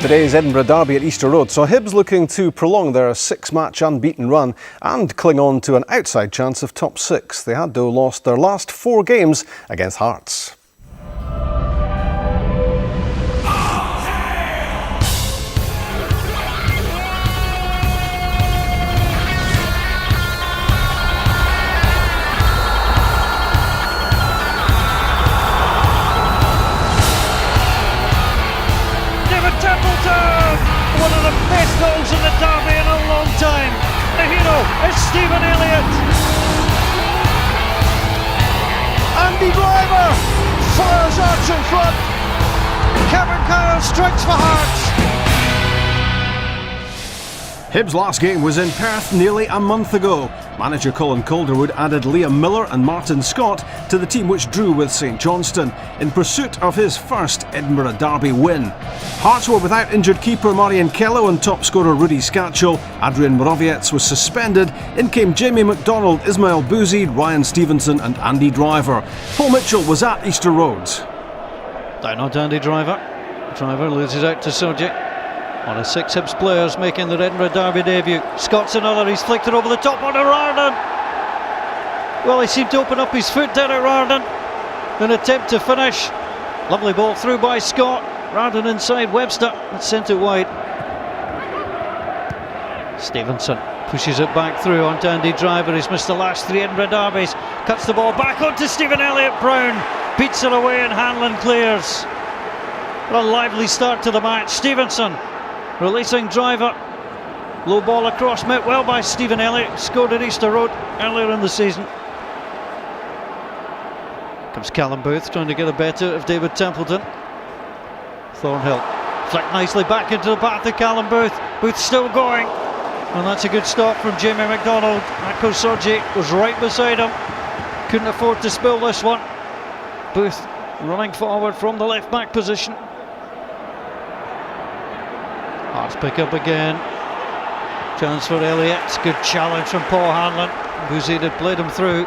Today's Edinburgh derby at Easter Road saw Hibs looking to prolong their six-match unbeaten run and cling on to an outside chance of top six. They had, though, lost their last 4 games against Hearts. One of the best goals in the derby in a long time. The hero is Stephen Elliott. Andy Driver fires Hearts in front. Kevin Kyle strikes for Hearts. Hibs' last game was in Perth nearly a month ago. Manager Colin Calderwood added Liam Miller and Martin Scott to the team which drew with St Johnstone in pursuit of his first Edinburgh derby win. Hearts were without injured keeper Marian Kello and top scorer Rudy Scatchell. Adrian Morowiec was suspended. In came Jamie McDonald, Ismail Bouzid, Ryan Stevenson and Andy Driver. Paul Mitchell was at Easter Road. Down on Andy Driver. Driver loses out to Sergi. One of 6 Hibs players making their Edinburgh derby debut. Scott's another, he's flicked it over the top onto Rarden. Well, he seemed to open up his foot there at Rarden. An attempt to finish. Lovely ball through by Scott. Rarden inside Webster and sent it wide. Stevenson pushes it back through onto Andy Driver. He's missed the last 3 Edinburgh derbies. Cuts the ball back onto Stephen Elliott. Brown beats it away and Hanlon clears. What a lively start to the match. Stevenson releasing Driver. Low ball across, met well by Stephen Elliott. Scored at Easter Road earlier in the season. Comes Callum Booth trying to get a better of David Templeton. Thornhill flicked nicely back into the path of Callum Booth. Booth still going. And that's a good stop from Jamie McDonald. Marco Sorgi was right beside him. Couldn't afford to spill this one. Booth running forward from the left back position. Hearts pick up again. Chance for Elliott. Good challenge from Paul Hanlon. Bouzid had played him through.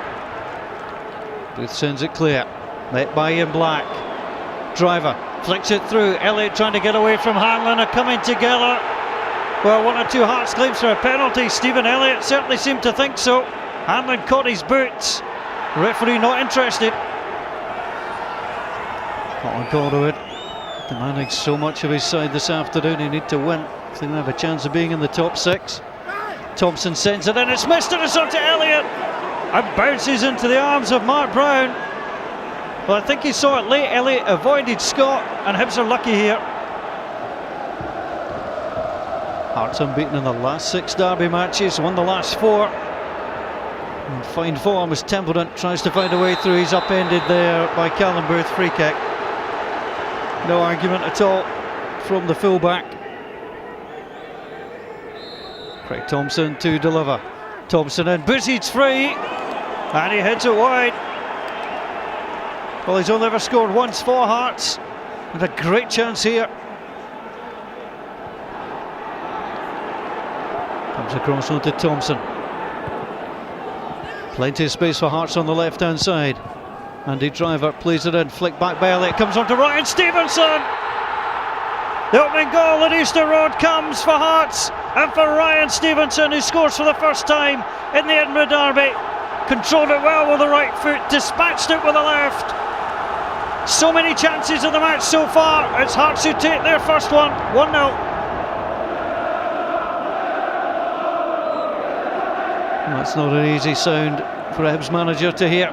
Booth sends it clear. Met by Ian Black. Driver flicks it through. Elliott trying to get away from Hanlon. Are coming together. Well, 1 or 2 Hearts claims for a penalty. Stephen Elliott certainly seemed to think so. Hanlon caught his boots. Referee not interested. Colin Calderwood demanding so much of his side this afternoon. He need to win if they have a chance of being in the top 6. Thompson sends it in, it's missed and it's on to Elliott and bounces into the arms of Mark Brown. Well, I think he saw it late. Elliott avoided Scott and Hibs are lucky here. Hearts unbeaten in the last 6 derby matches, won the last 4. In fine form as Templeton tries to find a way through. He's upended there by Callum Booth. Free kick. No argument at all from the fullback. Craig Thompson to deliver. Thompson in, Bouzid's free and he hits it wide. Well, he's only ever scored once for Hearts and a great chance here. Comes across onto Thompson. Plenty of space for Hearts on the left hand side. Andy Driver plays it in, flick back by Elliott, comes on to Ryan Stevenson. The opening goal at Easter Road comes for Hearts and for Ryan Stevenson, who scores for the first time in the Edinburgh derby. Controlled it well with the right foot, dispatched it with the left. So many chances of the match so far. It's Hearts who take their first one, 1-0. That's not an easy sound for a Hibs manager to hear.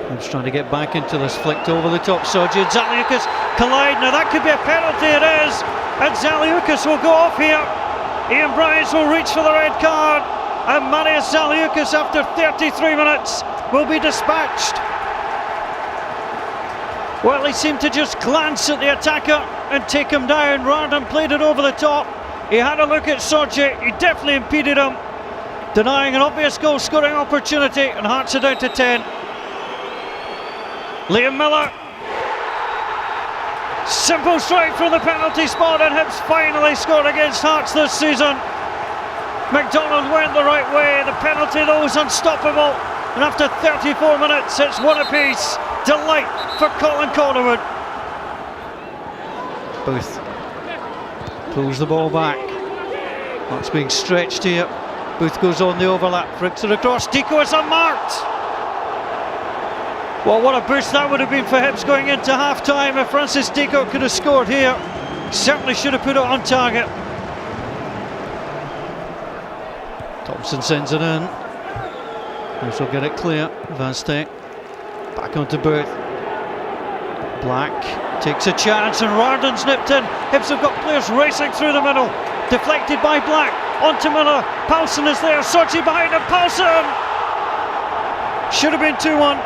Hibs trying to get back into this, flicked over the top. Sorgi and Zaliukas collide. Now that could be a penalty, it is. And Zaliukas will go off here. Ian Bryant will reach for the red card. And Marius Zaliukas, after 33 minutes, will be dispatched. Well, he seemed to just glance at the attacker and take him down. Rarden played it over the top. He had a look at Sorgi. He definitely impeded him, denying an obvious goal scoring opportunity, and Hearts are down to 10. Liam Miller, simple strike from the penalty spot, and Hibs finally scored against Hearts this season. McDonald went the right way. The penalty though was unstoppable, and after 34 minutes it's 1 apiece. Delight for Colin Calderwood. Booth Pulls the ball back. That's being stretched here. Booth goes on the overlap, flicks it across. Deco is unmarked. Well, what a boost that would have been for Hibs going into half-time. If Francis Deco could have scored here, certainly should have put it on target. Thompson sends it in. This will get it clear. Van Steek back onto Booth. Black takes a chance and Rarden's nipped in. Hibs have got players racing through the middle. Deflected by Black. Onto Miller. Paulson is there. Sochi behind him. Paulson! Should have been 2-1.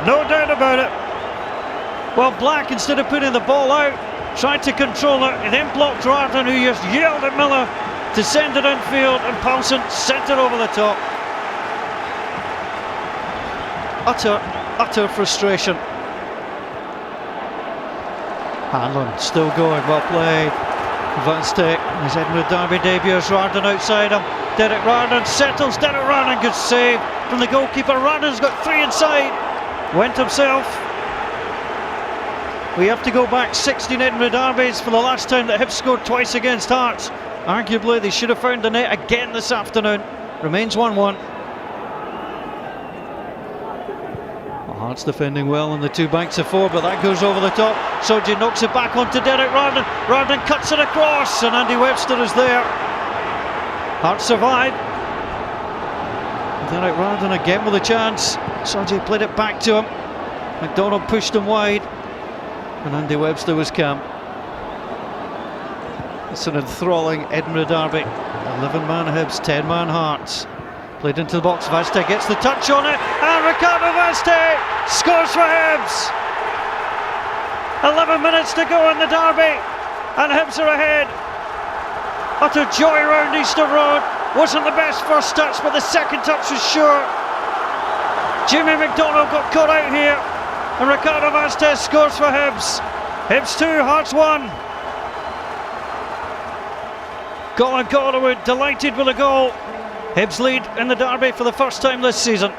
No doubt about it. Well, Black, instead of putting the ball out, tried to control it. He then blocked Rarden, who just yelled at Miller to send it infield, and Paulson sent it over the top. Utter frustration. Hanlon still going, well played. Van Steek, his Edinburgh Derby debuts. Rarden outside him. Derek Rarden settles. Derek Rarden, good save from the goalkeeper. Rarden's got 3 inside. Went himself. We have to go back 16 Edinburgh Derbies for the last time that Hibs scored twice against Hearts. Arguably they should have found the net again this afternoon. Remains 1-1. Hearts defending well on the 2 banks of 4, but that goes over the top. Soji knocks it back onto Derek Rarden. Rarden cuts it across, and Andy Webster is there. Hearts survive. Derek Rarden again with a chance. Soji played it back to him. McDonald pushed him wide, and Andy Webster was calm. It's an enthralling Edinburgh Derby. 11-man Hibs, 10-man Hearts. Played into the box. Van Steek gets the touch on it, and Ricardo Van Steek scores for Hibs. 11 minutes to go in the derby, and Hibs are ahead. Utter joy round Easter Road. Wasn't the best first touch, but the second touch was sure. Jimmy McDonald got caught out here, and Ricardo Van Steek scores for Hibs. Hibs 2, Hearts 1. Colin Calderwood delighted with a goal. Hibs lead in the derby for the first time this season.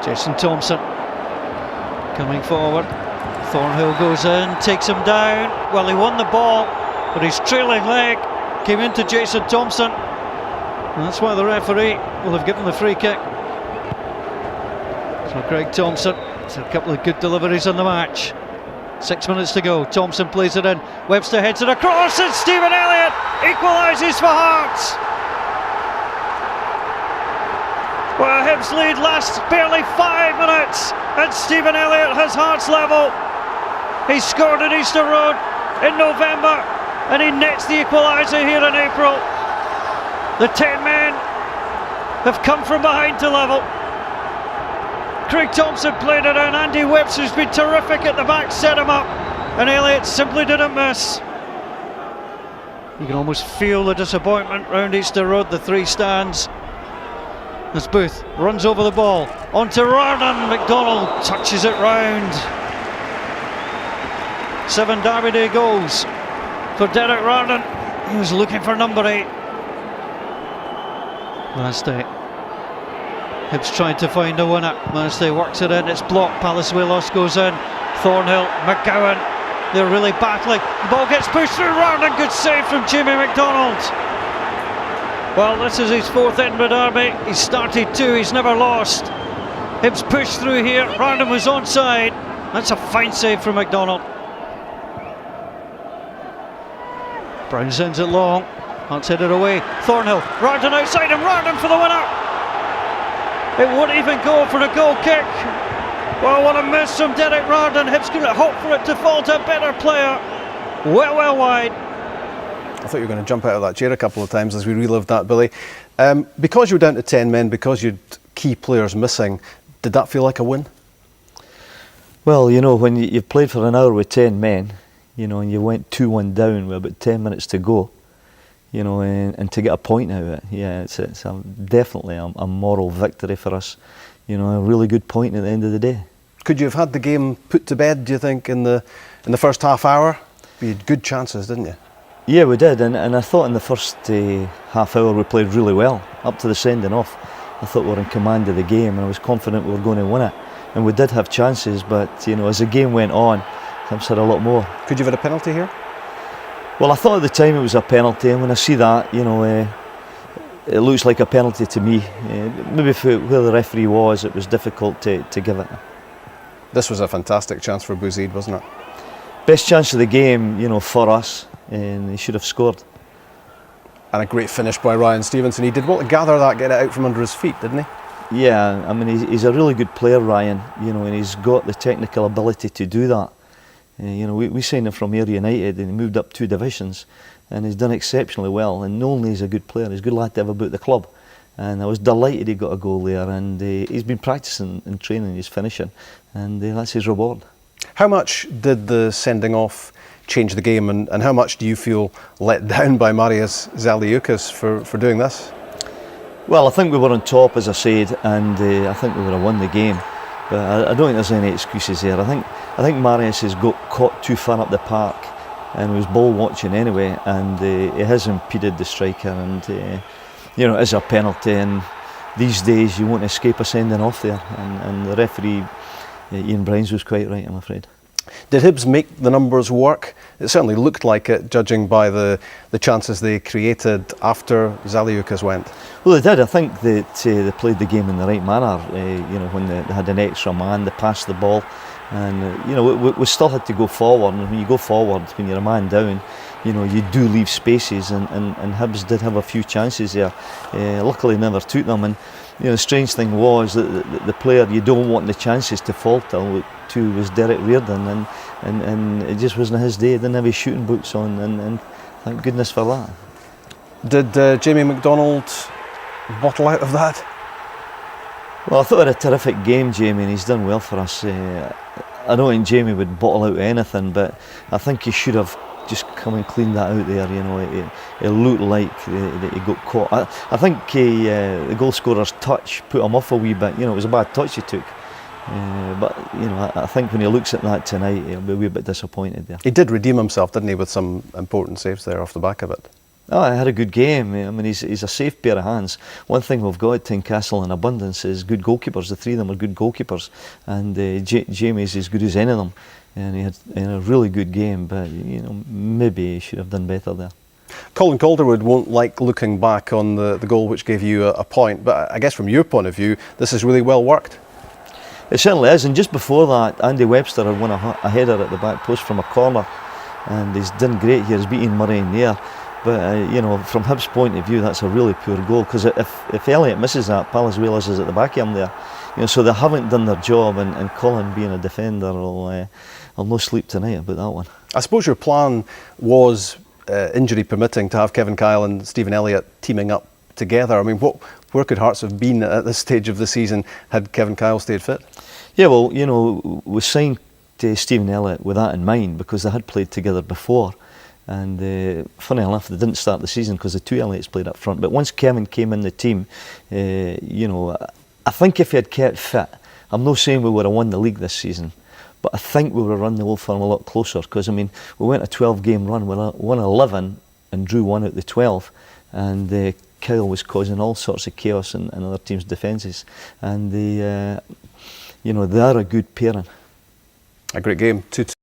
Jason Thompson coming forward. Thornhill goes in, takes him down. Well, he won the ball, but his trailing leg came into Jason Thompson, and that's why the referee will have given the free kick. So Greg Thompson has had a couple of good deliveries in the match. 6 minutes to go. Thompson plays it in. Webster heads it across, and Stephen Elliott equalises for Hearts. Well, Hibs lead lasts barely 5 minutes, and Stephen Elliott has Hearts level. He scored at Easter Road in November, and he nets the equaliser here in April. The 10 men have come from behind to level. Craig Thompson played it in. Andy Webster's been terrific at the back, set him up, and Elliott simply didn't miss. You can almost feel the disappointment round Easter Road, the 3 stands. As Booth runs over the ball onto Rarden. McDonald touches it round. 7 Derby Day goals for Derek Rarden. He was looking for number 8. Van Steek. Hibs tried to find a winner. Van Steek works it in. It's blocked. Palazuelos goes in. Thornhill, McGowan. They're really battling. The ball gets pushed through Rarden. Good save from Jimmy McDonald. Well, this is his 4th Edinburgh Derby. He's started 2, he's never lost. Hibs pushed through here. Rarden was onside. That's a fine save from McDonald. Brown sends it long. Hearts headed away. Thornhill, Rarden outside him. Rarden for the winner. It wouldn't even go for a goal kick. Well, what a miss from Derek Rarden. Hibs couldn't hope for it to fall to a better player. Well wide. I thought you were going to jump out of that chair a couple of times as we relived that, Billy. Because you were down to 10 men, because you had key players missing, did that feel like a win? Well, you know, when you've played for an hour with 10 men, you know, and you went 2-1 down with about 10 minutes to go, you know, and to get a point out of it, yeah, it's definitely a moral victory for us. You know, a really good point at the end of the day. Could you have had the game put to bed, do you think, in the first half hour? You had good chances, didn't you? Yeah, we did, and I thought in the first half hour we played really well, up to the sending off. I thought we were in command of the game, and I was confident we were going to win it. And we did have chances, but you know, as the game went on, Hibs had a lot more. Could you have had a penalty here? Well, I thought at the time it was a penalty, and when I see that, you know, it looks like a penalty to me. Maybe for where the referee was, it was difficult to give it. This was a fantastic chance for Bouzid, wasn't it? Best chance of the game, you know, for us, and he should have scored. And a great finish by Ryan Stevenson. He did well to gather that, get it out from under his feet, didn't he? Yeah, I mean, he's a really good player, Ryan, you know, and he's got the technical ability to do that. You know, we signed him from Ayr United and he moved up 2 divisions and he's done exceptionally well, and not only is he a good player, he's a good lad to have about the club. And I was delighted he got a goal there, and he's been practising and training his finishing, and that's his reward. How much did the sending off change the game, and how much do you feel let down by Marius Zaliukas for doing this? Well, I think we were on top, as I said, and I think we would have won the game. But I don't think there's any excuses there. I think Marius has got caught too far up the park and was ball watching anyway, and he has impeded the striker, and you know, it is a penalty, and these days you won't escape a sending off there, and the referee, Ian Brines, was quite right, I'm afraid. Did Hibs make the numbers work? It certainly looked like it, judging by the chances they created after Zaliukas went. Well, they did. I think that they played the game in the right manner. You know, when they had an extra man, they passed the ball, and you know, we still had to go forward. And when you go forward, when you're a man down, you know, you do leave spaces, and Hibs did have a few chances there. Luckily, never took them. And you know, the strange thing was that the player you don't want the chances to falter to was Derek Reardon, and it just wasn't his day. He didn't have his shooting boots on, and thank goodness for that. Did Jamie McDonald bottle out of that? Well, I thought he had a terrific game, Jamie, and he's done well for us. I don't think Jamie would bottle out anything, but I think he should have just come and cleaned that out there. You know, it looked like that he got caught. I think the goal scorer's touch put him off a wee bit. You know, it was a bad touch he took. But you know, I think when he looks at that tonight, he'll be a wee bit disappointed there. He did redeem himself, didn't he, with some important saves there off the back of it? Oh, he had a good game. I mean, he's a safe pair of hands. One thing we've got at Tynecastle in abundance is good goalkeepers. The 3 of them are good goalkeepers, and Jamie's as good as any of them. And he had a really good game, but you know, maybe he should have done better there. Colin Calderwood won't like looking back on the goal which gave you a point, but I guess from your point of view, this is really well worked. It certainly is, and just before that, Andy Webster had won a header at the back post from a corner, and he's done great here. He's beaten Murray in there. But you know, from Hibs' point of view, that's a really poor goal, because if Elliott misses that, Palazuelos is at the back of him there. You know, so they haven't done their job, and Colin, being a defender, will no sleep tonight about that one. I suppose your plan was, injury permitting, to have Kevin Kyle and Stephen Elliott teaming up together. I mean, where could Hearts have been at this stage of the season had Kevin Kyle stayed fit? Yeah, well, you know, we signed Stephen Elliott with that in mind, because they had played together before. And funny enough, they didn't start the season because the 2 Elliots played up front. But once Kevin came in the team, you know, I think if he had kept fit, I'm not saying we would have won the league this season, but I think we would have run the Old Firm a lot closer, because I mean, we went a 12-game run, we won 11 and drew 1 out of the 12, and Kyle was causing all sorts of chaos in other teams' defences, and you know, they are a good pairing. A great game, 2-2.